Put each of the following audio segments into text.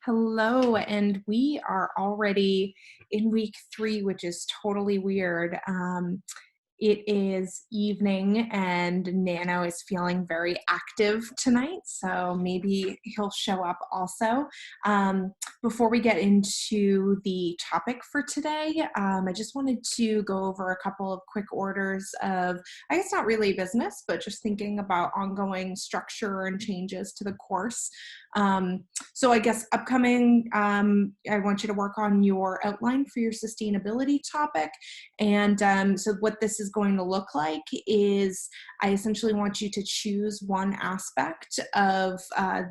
Hello, and we are already in week 3, which is totally weird. It is evening, and Nano is feeling very active tonight, so maybe he'll show up also. Before we get into the topic for today, I just wanted to go over a couple of quick orders of, I guess not really business, but just thinking about ongoing structure and changes to the course. So I guess upcoming, I want you to work on your outline for your sustainability topic. And so what this is going to look like is I essentially want you to choose one aspect of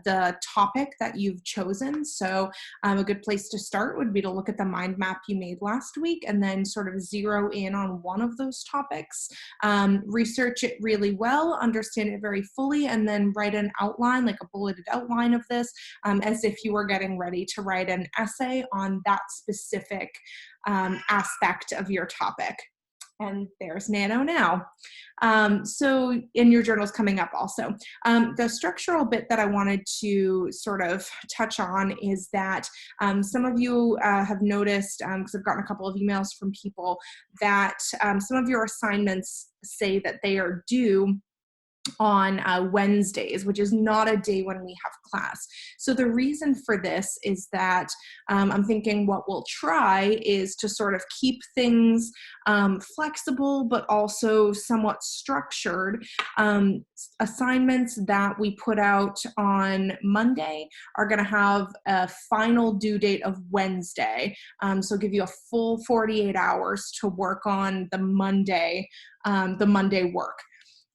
the topic that you've chosen. So a good place to start would be to look at the mind map you made last week and then sort of zero in on one of those topics. Research it really well, understand it very fully, and then write an outline, like a bulleted outline of this, as if you were getting ready to write an essay on that specific aspect of your topic. And there's Nano now. So in your journals coming up also. The structural bit that I wanted to sort of touch on is that some of you have noticed, because I've gotten a couple of emails from people, that some of your assignments say that they are due on Wednesdays, which is not a day when we have class. So the reason for this is that I'm thinking what we'll try is to sort of keep things flexible, but also somewhat structured. Assignments that we put out on Monday are going to have a final due date of Wednesday. So give you a full 48 hours to work on the Monday work.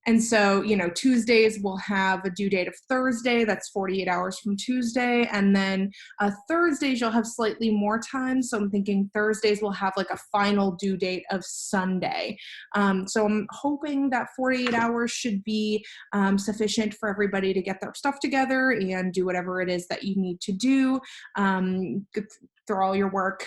And so, Tuesdays will have a due date of Thursday. That's 48 hours from Tuesday. And then Thursdays, you'll have slightly more time. So I'm thinking Thursdays will have like a final due date of Sunday. So I'm hoping that 48 hours should be sufficient for everybody to get their stuff together and do whatever it is that you need to do. Throw all your work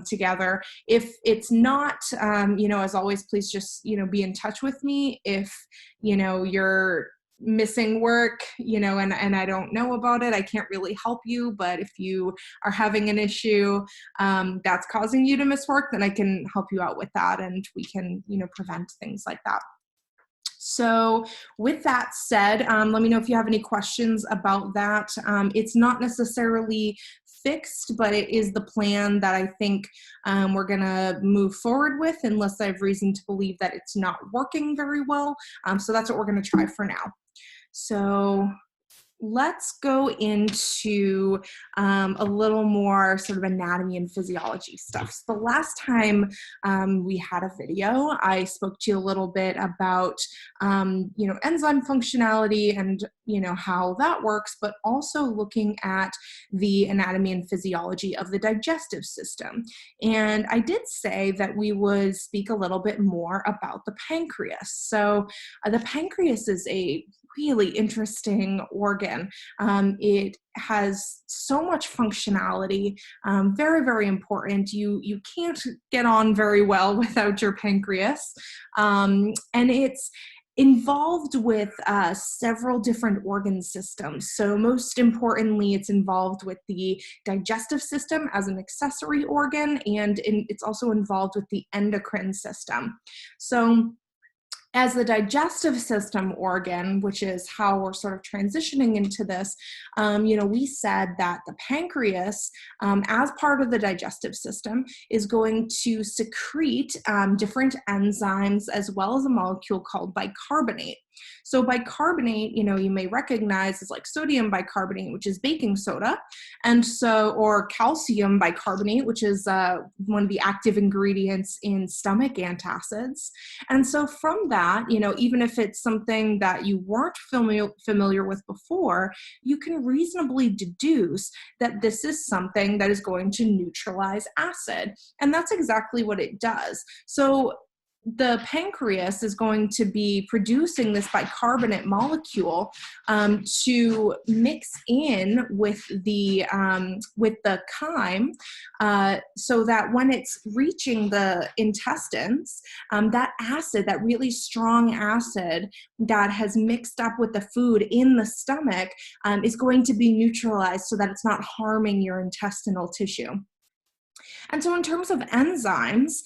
together. If it's not, as always, please just, be in touch with me. If, you're missing work, and I don't know about it, I can't really help you. But if you are having an issue that's causing you to miss work, then I can help you out with that, and we can, prevent things like that. So with that said, let me know if you have any questions about that. It's not necessarily fixed, but it is the plan that I think we're going to move forward with, unless I have reason to believe that it's not working very well. So that's what we're going to try for now. So let's go into a little more sort of anatomy and physiology stuff. So the last time we had a video, I spoke to you a little bit about, enzyme functionality and, how that works, but also looking at the anatomy and physiology of the digestive system. And I did say that we would speak a little bit more about the pancreas. So the pancreas is a really interesting organ. It has so much functionality, very, very important. You can't get on very well without your pancreas. And it's involved with several different organ systems. So most importantly, it's involved with the digestive system as an accessory organ, and it's also involved with the endocrine system. So as the digestive system organ, which is how we're sort of transitioning into this, we said that the pancreas, as part of the digestive system, is going to secrete different enzymes as well as a molecule called bicarbonate. So bicarbonate, you may recognize as like sodium bicarbonate, which is baking soda, or calcium bicarbonate, which is one of the active ingredients in stomach antacids. And so from that, even if it's something that you weren't familiar with before, you can reasonably deduce that this is something that is going to neutralize acid. And that's exactly what it does. So the pancreas is going to be producing this bicarbonate molecule to mix in with the chyme, so that when it's reaching the intestines, that acid, that really strong acid that has mixed up with the food in the stomach, is going to be neutralized so that it's not harming your intestinal tissue. And so in terms of enzymes,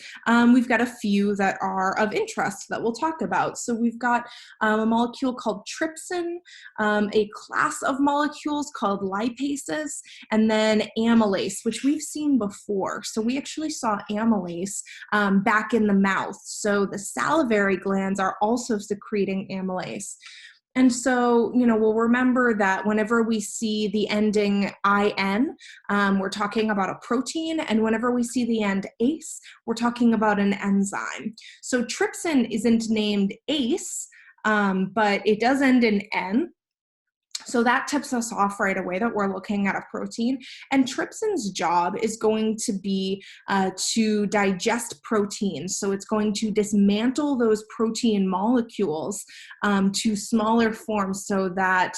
we've got a few that are of interest that we'll talk about. So we've got a molecule called trypsin, a class of molecules called lipases, and then amylase, which we've seen before. So we actually saw amylase back in the mouth. So the salivary glands are also secreting amylase. And so, we'll remember that whenever we see the ending IN, we're talking about a protein, and whenever we see the end ACE, we're talking about an enzyme. So trypsin isn't named ACE, but it does end in N. So that tips us off right away that we're looking at a protein. And trypsin's job is going to be to digest proteins. So it's going to dismantle those protein molecules to smaller forms so that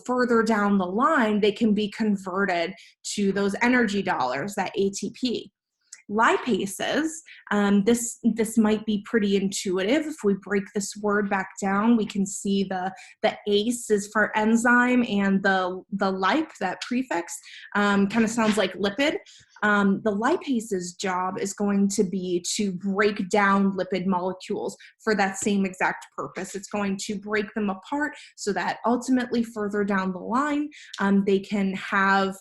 further down the line, they can be converted to those energy dollars, that ATP. Lipases, this might be pretty intuitive. If we break this word back down, we can see the ACE is for enzyme, and the lip, that prefix, kind of sounds like lipid. The lipase's job is going to be to break down lipid molecules for that same exact purpose. It's going to break them apart so that ultimately further down the line, they can have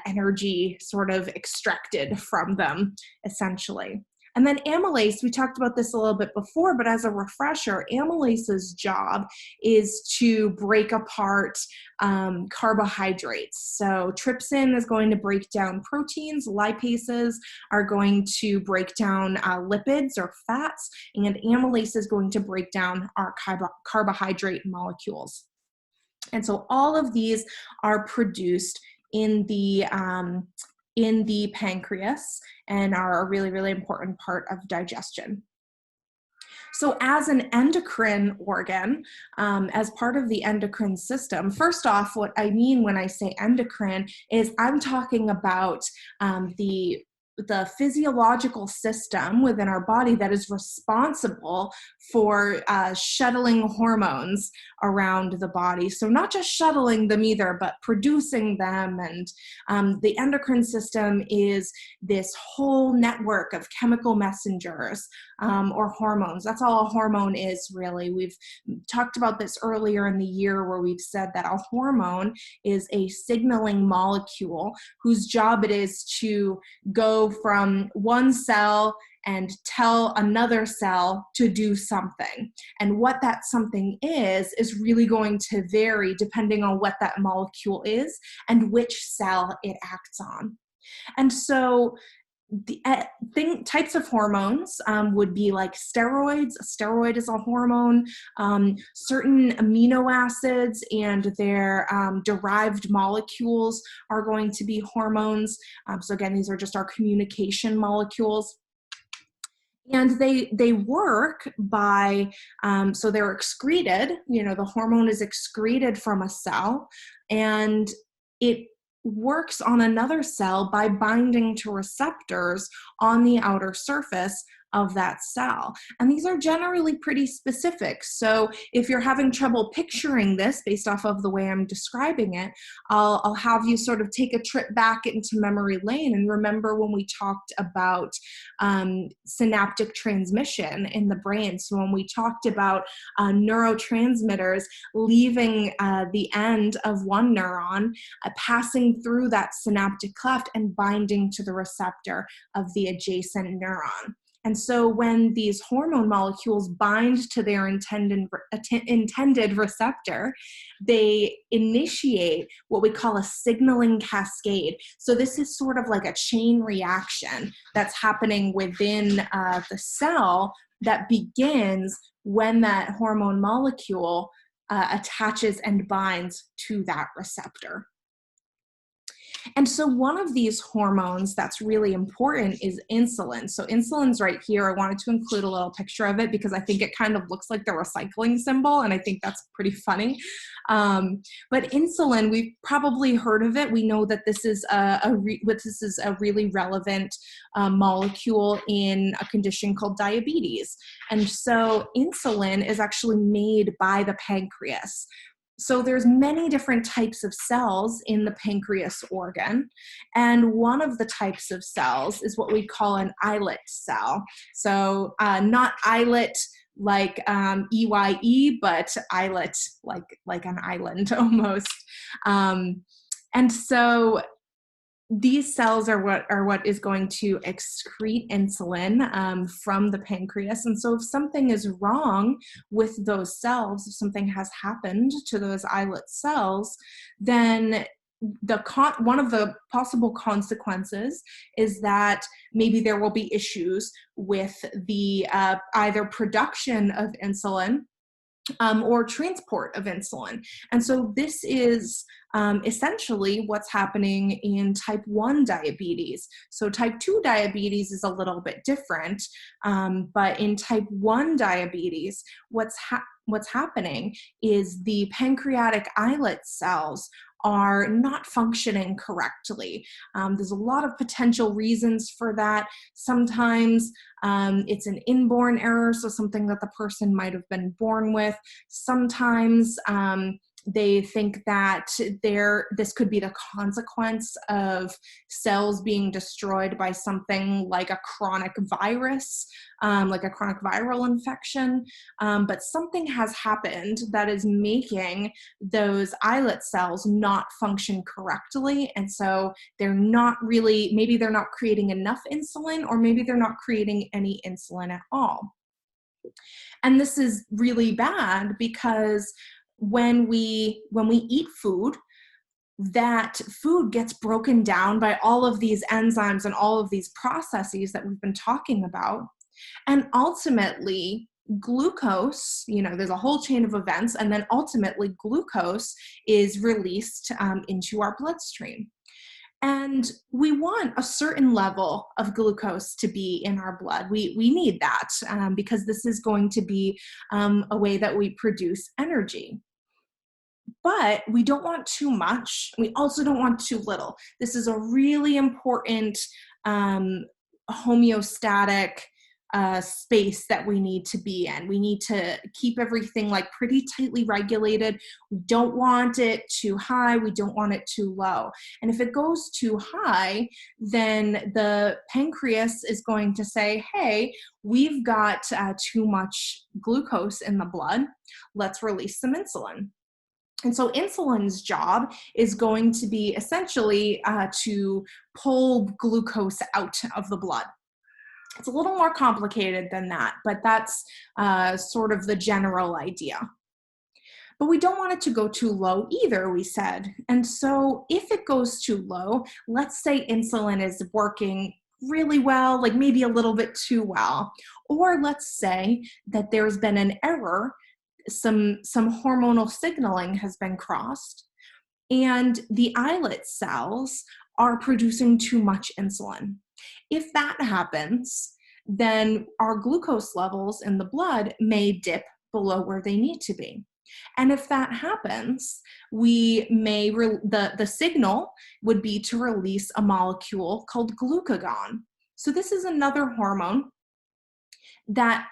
energy sort of extracted from them, essentially. And then amylase, we talked about this a little bit before, but as a refresher, amylase's job is to break apart carbohydrates. So trypsin is going to break down proteins, lipases are going to break down lipids or fats, and amylase is going to break down our carbohydrate molecules. And so all of these are produced in the pancreas and are a really, really important part of digestion. So as an endocrine organ, as part of the endocrine system, first off, what I mean when I say endocrine is I'm talking about the physiological system within our body that is responsible for shuttling hormones around the body. So not just shuttling them either, but producing them. And the endocrine system is this whole network of chemical messengers or hormones. That's all a hormone is, really. We've talked about this earlier in the year where we've said that a hormone is a signaling molecule whose job it is to go from one cell and tell another cell to do something. And what that something is really going to vary depending on what that molecule is and which cell it acts on. And so the types of hormones would be like steroids. A steroid is a hormone. Certain amino acids and their derived molecules are going to be hormones. So again, these are just our communication molecules. And they work by, so they're excreted, the hormone is excreted from a cell, and it works on another cell by binding to receptors on the outer surface of that cell. And these are generally pretty specific. So if you're having trouble picturing this based off of the way I'm describing it, I'll have you sort of take a trip back into memory lane and remember when we talked about synaptic transmission in the brain. So when we talked about neurotransmitters leaving the end of one neuron, passing through that synaptic cleft and binding to the receptor of the adjacent neuron. And so when these hormone molecules bind to their intended receptor, they initiate what we call a signaling cascade. So this is sort of like a chain reaction that's happening within the cell that begins when that hormone molecule attaches and binds to that receptor. And so one of these hormones that's really important is insulin. So insulin's right here. I wanted to include a little picture of it because I think it kind of looks like the recycling symbol, and I think that's pretty funny. But insulin, we've probably heard of it. We know that this is a really relevant molecule in a condition called diabetes. And so insulin is actually made by the pancreas. So there's many different types of cells in the pancreas organ, and one of the types of cells is what we call an islet cell. So not islet like EYE, but islet like an island almost. And so these cells are what is going to excrete insulin from the pancreas. And so if something is wrong with those cells, if something has happened to those islet cells, then one of the possible consequences is that maybe there will be issues with the either production of insulin or transport of insulin. And so this is essentially what's happening in type 1 diabetes. So type 2 diabetes is a little bit different, but in type 1 diabetes, what's happening is the pancreatic islet cells are not functioning correctly. There's a lot of potential reasons for that. Sometimes it's an inborn error, so something that the person might have been born with. Sometimes they think that this could be the consequence of cells being destroyed by something like a chronic virus, like a chronic viral infection. But something has happened that is making those islet cells not function correctly. And so maybe they're not creating enough insulin, or maybe they're not creating any insulin at all. And this is really bad because when we eat food, that food gets broken down by all of these enzymes and all of these processes that we've been talking about. And ultimately, glucose, there's a whole chain of events, and then ultimately glucose is released into our bloodstream. And we want a certain level of glucose to be in our blood. We need that because this is going to be a way that we produce energy. But we don't want too much. We also don't want too little. This is a really important homeostatic space that we need to be in. We need to keep everything pretty tightly regulated. We don't want it too high. We don't want it too low. And if it goes too high, then the pancreas is going to say, hey, we've got too much glucose in the blood. Let's release some insulin. And so insulin's job is going to be essentially to pull glucose out of the blood. It's a little more complicated than that, but that's sort of the general idea. But we don't want it to go too low either, we said. And so if it goes too low, let's say insulin is working really well, maybe a little bit too well, or let's say that there's been an error, some hormonal signaling has been crossed, and the islet cells are producing too much insulin. If that happens, then our glucose levels in the blood may dip below where they need to be. And if that happens, the signal would be to release a molecule called glucagon. So this is another hormone that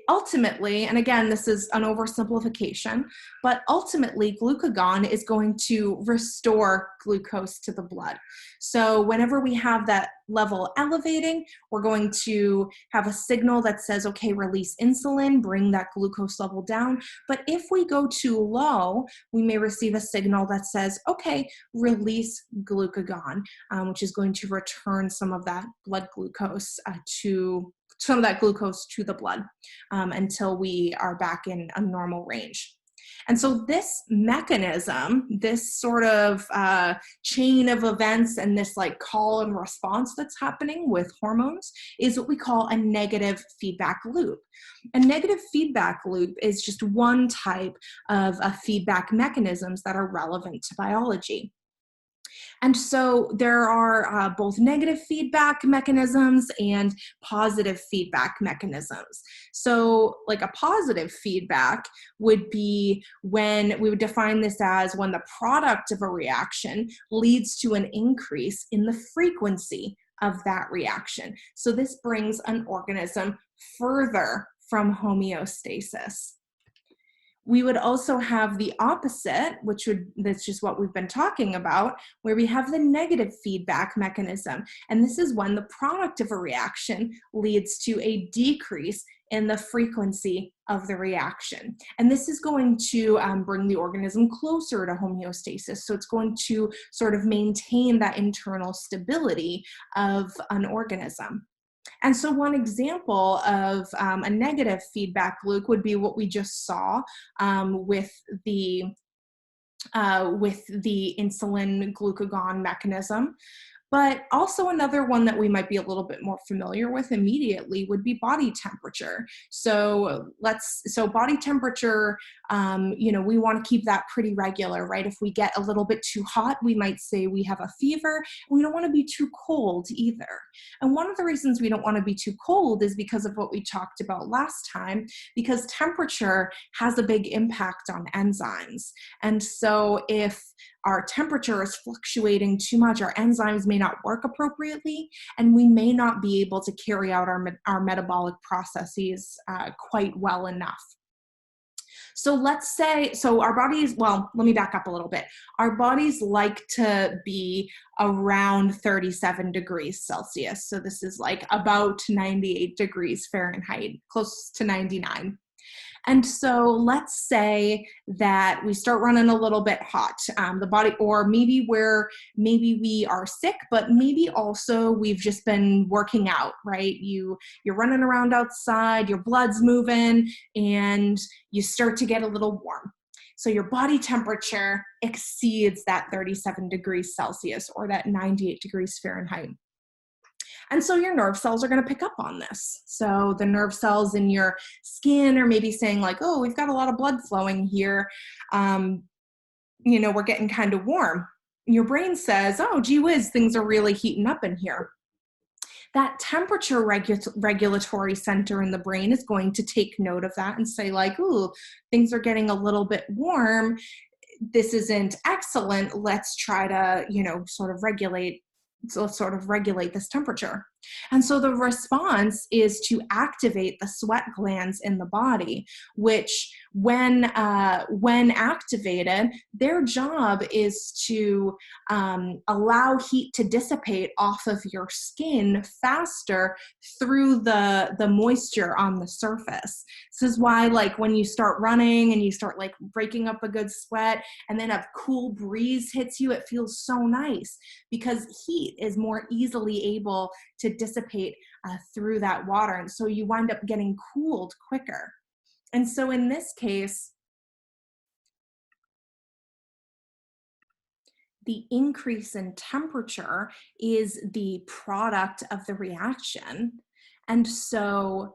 ultimately, and again, this is an oversimplification, but ultimately glucagon is going to restore glucose to the blood. So whenever we have that level elevating, we're going to have a signal that says, okay, release insulin, bring that glucose level down. But if we go too low, we may receive a signal that says, okay, release glucagon, which is going to return some of that blood glucose to the blood until we are back in a normal range. And so this mechanism, this sort of chain of events and this call and response that's happening with hormones is what we call a negative feedback loop. A negative feedback loop is just one type of feedback mechanisms that are relevant to biology. And so there are both negative feedback mechanisms and positive feedback mechanisms. So like a positive feedback would be when we would define this as when the product of a reaction leads to an increase in the frequency of that reaction. So this brings an organism further from homeostasis. We would also have the opposite, that's just what we've been talking about, where we have the negative feedback mechanism. And this is when the product of a reaction leads to a decrease in the frequency of the reaction. And this is going to bring the organism closer to homeostasis. So it's going to sort of maintain that internal stability of an organism. And so one example of a negative feedback loop would be what we just saw with the insulin glucagon mechanism. But also another one that we might be a little bit more familiar with immediately would be body temperature. So body temperature, we want to keep that pretty regular, right? If we get a little bit too hot, we might say we have a fever. And we don't want to be too cold either. And one of the reasons we don't want to be too cold is because of what we talked about last time, because temperature has a big impact on enzymes. And so if our temperature is fluctuating too much, our enzymes may not work appropriately, and we may not be able to carry out our metabolic processes quite well enough. So let's say, our bodies, well, let me back up a little bit. Our bodies like to be around 37 degrees Celsius. So this is like about 98 degrees Fahrenheit, close to 99. And so let's say that we start running a little bit hot, the body, or maybe we are sick, but maybe also we've just been working out, right? You're running around outside, your blood's moving, and you start to get a little warm. So your body temperature exceeds that 37 degrees Celsius or that 98 degrees Fahrenheit. And so your nerve cells are going to pick up on this. So the nerve cells in your skin are maybe saying like, oh, we've got a lot of blood flowing here. We're getting kind of warm. Your brain says, oh, gee whiz, things are really heating up in here. That temperature regulatory center in the brain is going to take note of that and say like, ooh, things are getting a little bit warm. This isn't excellent. Let's try to, sort of regulate this temperature. And so the response is to activate the sweat glands in the body, which when activated, their job is to allow heat to dissipate off of your skin faster through the moisture on the surface. This is why, like, when you start running and you start like breaking up a good sweat and then a cool breeze hits you, it feels so nice because heat is more easily able to dissipate through that water. And so you wind up getting cooled quicker. And so in this case, the increase in temperature is the product of the reaction. And so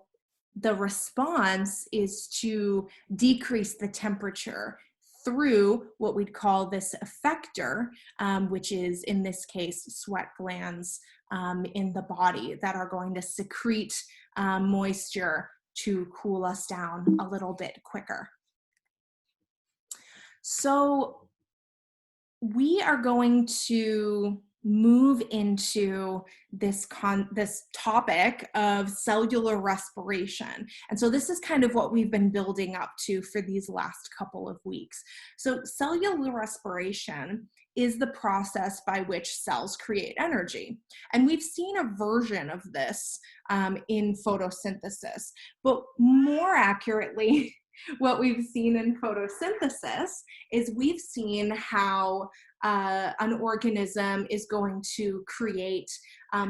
the response is to decrease the temperature through what we'd call this effector, which is in this case sweat glands in the body that are going to secrete moisture to cool us down a little bit quicker. So we are going to move into this topic of cellular respiration. And so this is kind of what we've been building up to for these last couple of weeks. So cellular respiration is the process by which cells create energy. And we've seen a version of this in photosynthesis, but more accurately, what we've seen in photosynthesis is we've seen how an organism is going to create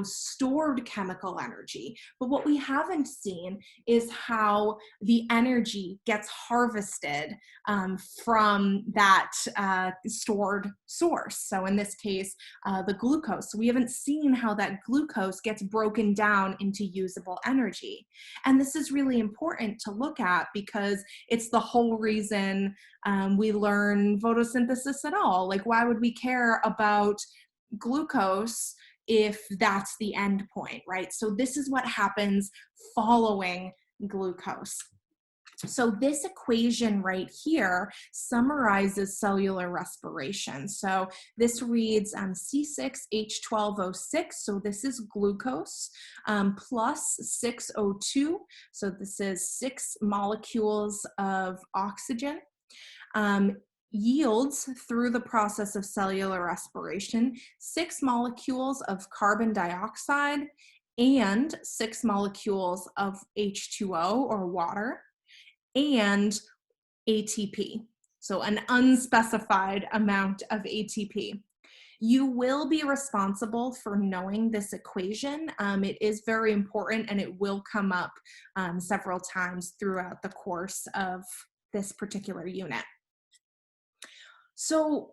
stored chemical energy. But what we haven't seen is how the energy gets harvested from that stored source. So in this case, the glucose. We haven't seen how that glucose gets broken down into usable energy. And this is really important to look at because it's the whole reason we learn photosynthesis at all. Like, why would we care about glucose if that's the end point, right? So this is what happens following glucose. So this equation right here summarizes cellular respiration. So this reads C6H12O6, so this is glucose, plus 6O2, so this is 6 molecules of oxygen, yields through the process of cellular respiration 6 molecules of carbon dioxide and 6 molecules of H2O or water, and ATP, so an unspecified amount of ATP. You will be responsible for knowing this equation. It is very important and it will come up several times throughout the course of this particular unit. So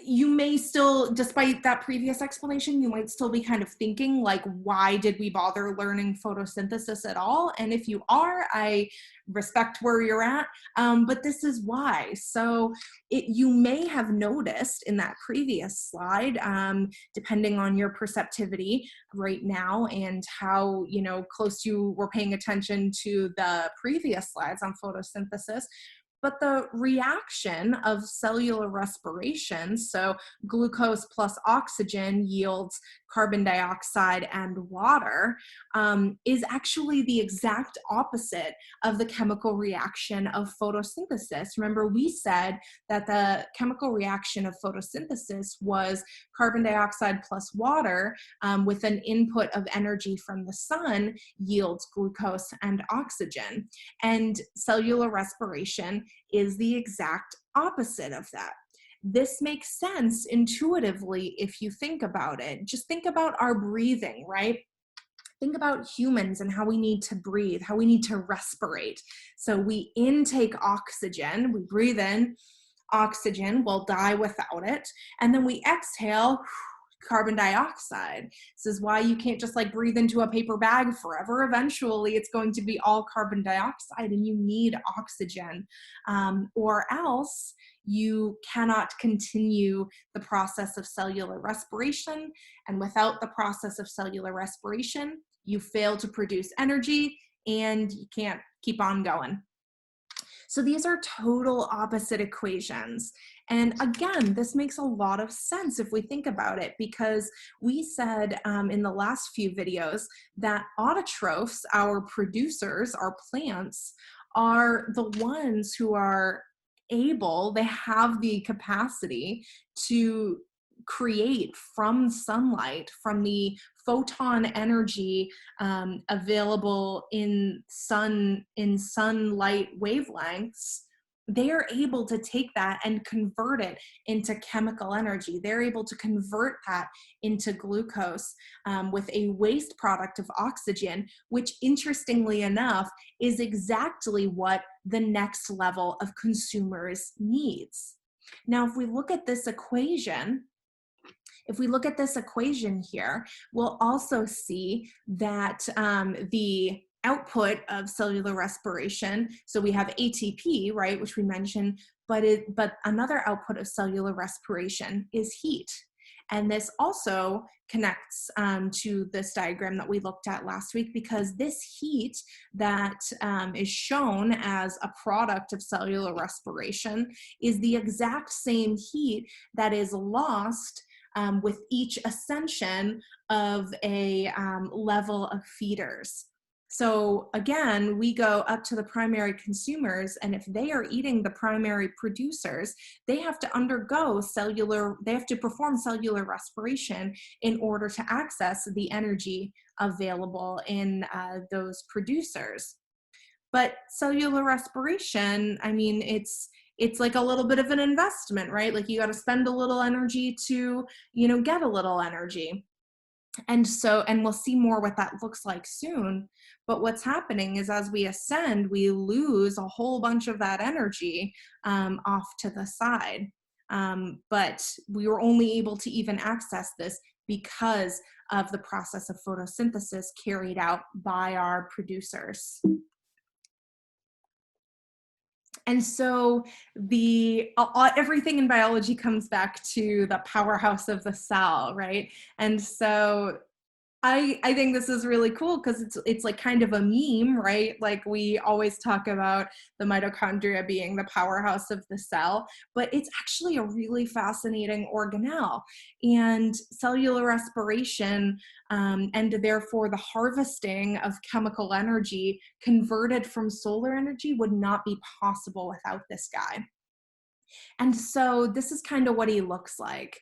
you may still, despite that previous explanation, you might still be kind of thinking like, why did we bother learning photosynthesis at all? And if you are, I respect where you're at, but this is why. So you may have noticed in that previous slide, depending on your perceptivity right now and how close you were paying attention to the previous slides on photosynthesis, but the reaction of cellular respiration, so glucose plus oxygen yields carbon dioxide and water, is actually the exact opposite of the chemical reaction of photosynthesis. Remember, we said that the chemical reaction of photosynthesis was carbon dioxide plus water with an input of energy from the sun yields glucose and oxygen. And cellular respiration is the exact opposite of that. This makes sense intuitively if you think about it. Just think about our breathing, right? Think about humans and how we need to breathe, how we need to respirate. So we intake oxygen, we breathe in oxygen, we'll die without it, and then we exhale carbon dioxide. This is why you can't just like breathe into a paper bag forever. Eventually it's going to be all carbon dioxide and you need oxygen, or else you cannot continue the process of cellular respiration. And without the process of cellular respiration, you fail to produce energy and you can't keep on going. So these are total opposite equations. And again, this makes a lot of sense if we think about it, because we said in the last few videos that autotrophs, our producers, our plants, are the ones who are able, they have the capacity to create from sunlight, from the photon energy available in sunlight wavelengths. They are able to take that and convert it into chemical energy. They're able to convert that into glucose with a waste product of oxygen, which interestingly enough is exactly what the next level of consumers needs. Now, if we look at this equation, here, we'll also see that the output of cellular respiration, so we have ATP, right, which we mentioned, but another output of cellular respiration is heat. And this also connects to this diagram that we looked at last week, because this heat that is shown as a product of cellular respiration is the exact same heat that is lost with each ascension of a level of feeders. So again, we go up to the primary consumers, and if they are eating the primary producers, they have to perform cellular respiration in order to access the energy available in those producers. But cellular respiration, I mean, it's like a little bit of an investment, right? Like you got to spend a little energy to, get a little energy. And we'll see more what that looks like soon. But what's happening is as we ascend, we lose a whole bunch of that energy off to the side. But we were only able to even access this because of the process of photosynthesis carried out by our producers. And so everything in biology comes back to the powerhouse of the cell, right? And so I think this is really cool because it's like kind of a meme, right? Like we always talk about the mitochondria being the powerhouse of the cell, but it's actually a really fascinating organelle. And cellular respiration, and therefore the harvesting of chemical energy converted from solar energy would not be possible without this guy. And so this is kind of what he looks like.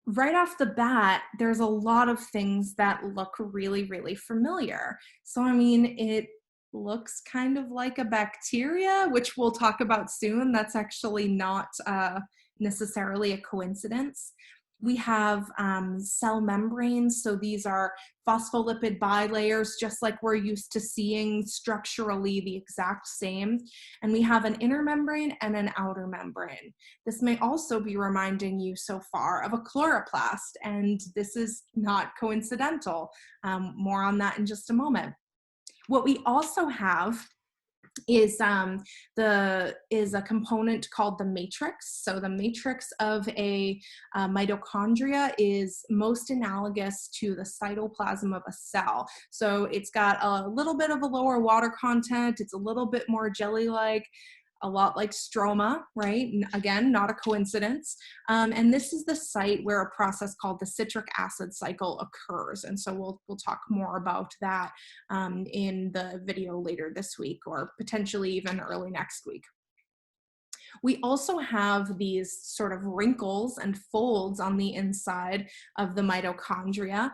Right off the bat, there's a lot of things that look really, really familiar. So, I mean, it looks kind of like a bacteria, which we'll talk about soon. That's actually not necessarily a coincidence. We have cell membranes. So these are phospholipid bilayers, just like we're used to seeing, structurally the exact same. And we have an inner membrane and an outer membrane. This may also be reminding you so far of a chloroplast, and this is not coincidental. More on that in just a moment. What we also have is a component called the matrix. So the matrix of a mitochondria is most analogous to the cytoplasm of a cell. So it's got a little bit of a lower water content. It's a little bit more jelly-like, a lot like stroma, right? Again, not a coincidence. And this is the site where a process called the citric acid cycle occurs. And so we'll talk more about that in the video later this week, or potentially even early next week. We also have these sort of wrinkles and folds on the inside of the mitochondria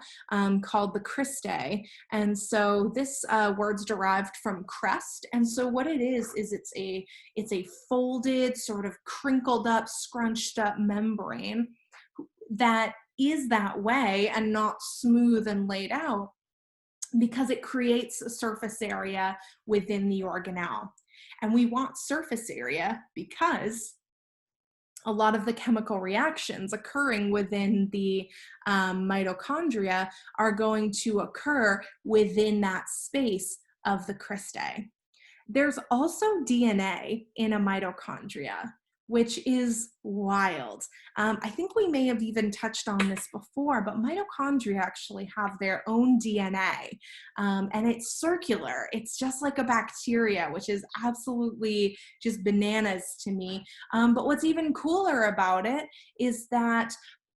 called the cristae. And so this word's derived from crest. And so what it is it's a folded, sort of crinkled up, scrunched up membrane that is that way and not smooth and laid out, because it creates a surface area within the organelle. And we want surface area because a lot of the chemical reactions occurring within the mitochondria are going to occur within that space of the cristae. There's also DNA in a mitochondria, which is wild. I think we may have even touched on this before, but mitochondria actually have their own DNA, and it's circular. It's just like a bacteria, which is absolutely just bananas to me. But what's even cooler about it is that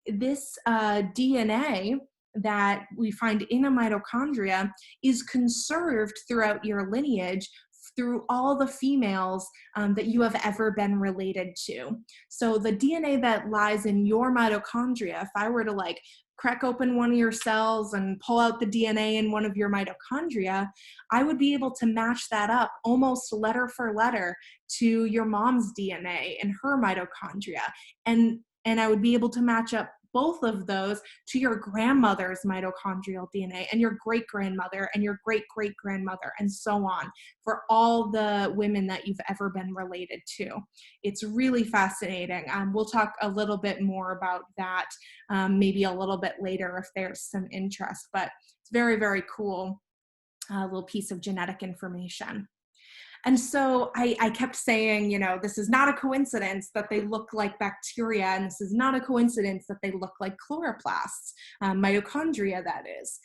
this DNA that we find in a mitochondria is conserved throughout your lineage through all the females that you have ever been related to. So the DNA that lies in your mitochondria, if I were to like crack open one of your cells and pull out the DNA in one of your mitochondria, I would be able to match that up almost letter for letter to your mom's DNA in her mitochondria. And I would be able to match up both of those to your grandmother's mitochondrial DNA and your great-grandmother and your great-great-grandmother, and so on, for all the women that you've ever been related to. It's really fascinating. We'll talk a little bit more about that maybe a little bit later if there's some interest, but it's very, very cool little piece of genetic information. And so I kept saying, you know, this is not a coincidence that they look like bacteria, and this is not a coincidence that they look like chloroplasts, mitochondria, that is.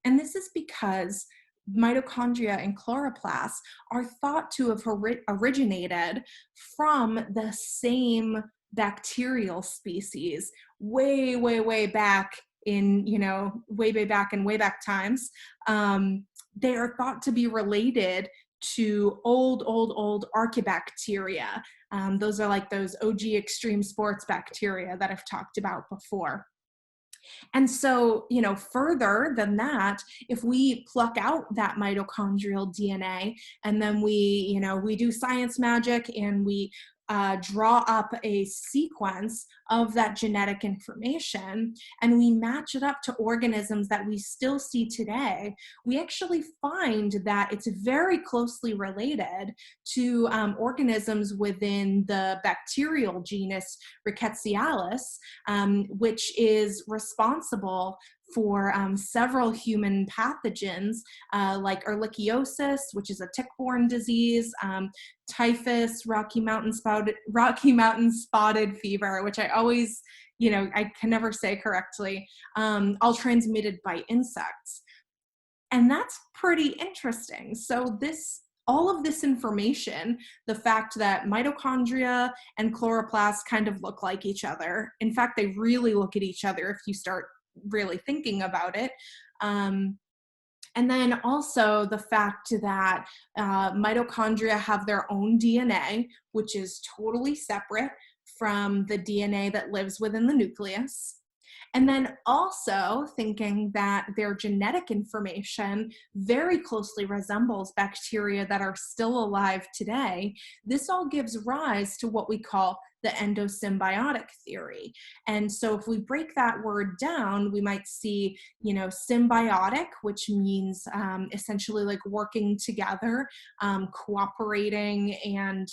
And this is because mitochondria and chloroplasts are thought to have originated from the same bacterial species way, way, way back in, you know, way back times. They are thought to be related to old archaebacteria. Those are like those OG extreme sports bacteria that I've talked about before. And so, you know, further than that, if we pluck out that mitochondrial DNA and then we do science magic and we draw up a sequence of that genetic information and we match it up to organisms that we still see today, we actually find that it's very closely related to organisms within the bacterial genus Rickettsialis, which is responsible for several human pathogens like ehrlichiosis, which is a tick-borne disease, typhus, Rocky Mountain spotted fever, which I always, I can never say correctly, all transmitted by insects. And that's pretty interesting. So all of this information, the fact that mitochondria and chloroplasts kind of look like each other. In fact, they really look at each other if you start really thinking about it. And then also the fact that mitochondria have their own DNA, which is totally separate from the DNA that lives within the nucleus. And then also thinking that their genetic information very closely resembles bacteria that are still alive today. This all gives rise to what we call the endosymbiotic theory. And so if we break that word down, we might see, symbiotic, which means essentially like working together, cooperating, and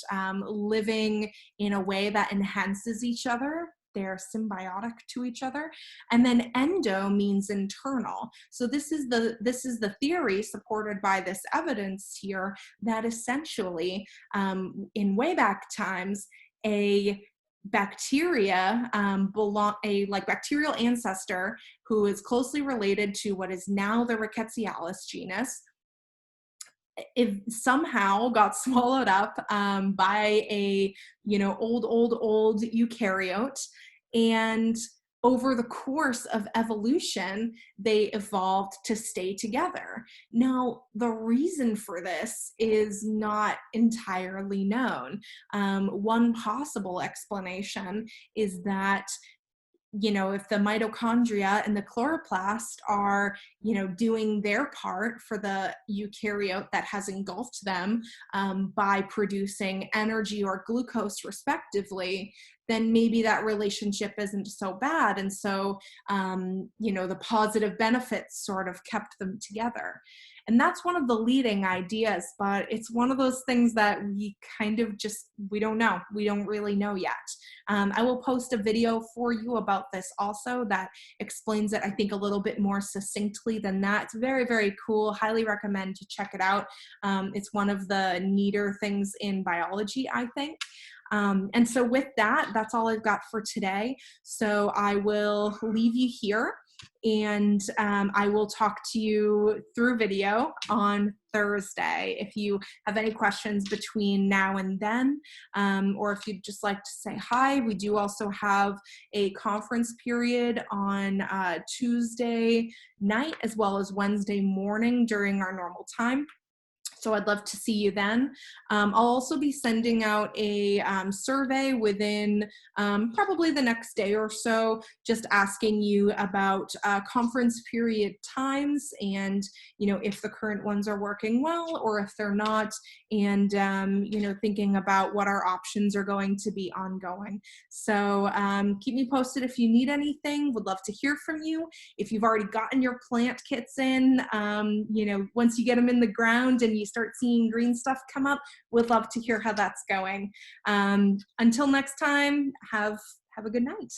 living in a way that enhances each other. They're symbiotic to each other. And then endo means internal. So this is the theory supported by this evidence here that essentially in way back times, a bacteria bacterial ancestor who is closely related to what is now the Rickettsialis genus, if somehow got swallowed up by a old eukaryote, and over the course of evolution they evolved to stay together. Now the reason for this is not entirely known. One possible explanation is that if the mitochondria and the chloroplast are, doing their part for the eukaryote that has engulfed them by producing energy or glucose respectively, then maybe that relationship isn't so bad. And so, the positive benefits sort of kept them together. And that's one of the leading ideas, but it's one of those things that we kind of we don't know. We don't really know yet. I will post a video for you about this also that explains it, I think, a little bit more succinctly than that. It's very, very cool. Highly recommend to check it out. It's one of the neater things in biology, I think. And so with that, that's all I've got for today. So I will leave you here, and I will talk to you through video on Thursday. If you have any questions between now and then, or if you'd just like to say hi, we do also have a conference period on Tuesday night as well as Wednesday morning during our normal time. So I'd love to see you then. I'll also be sending out a survey within probably the next day or so, just asking you about conference period times and, if the current ones are working well or if they're not, and, thinking about what our options are going to be ongoing. So keep me posted if you need anything. Would love to hear from you. If you've already gotten your plant kits in, once you get them in the ground and you start seeing green stuff come up, would love to hear how that's going. Until next time, have a good night.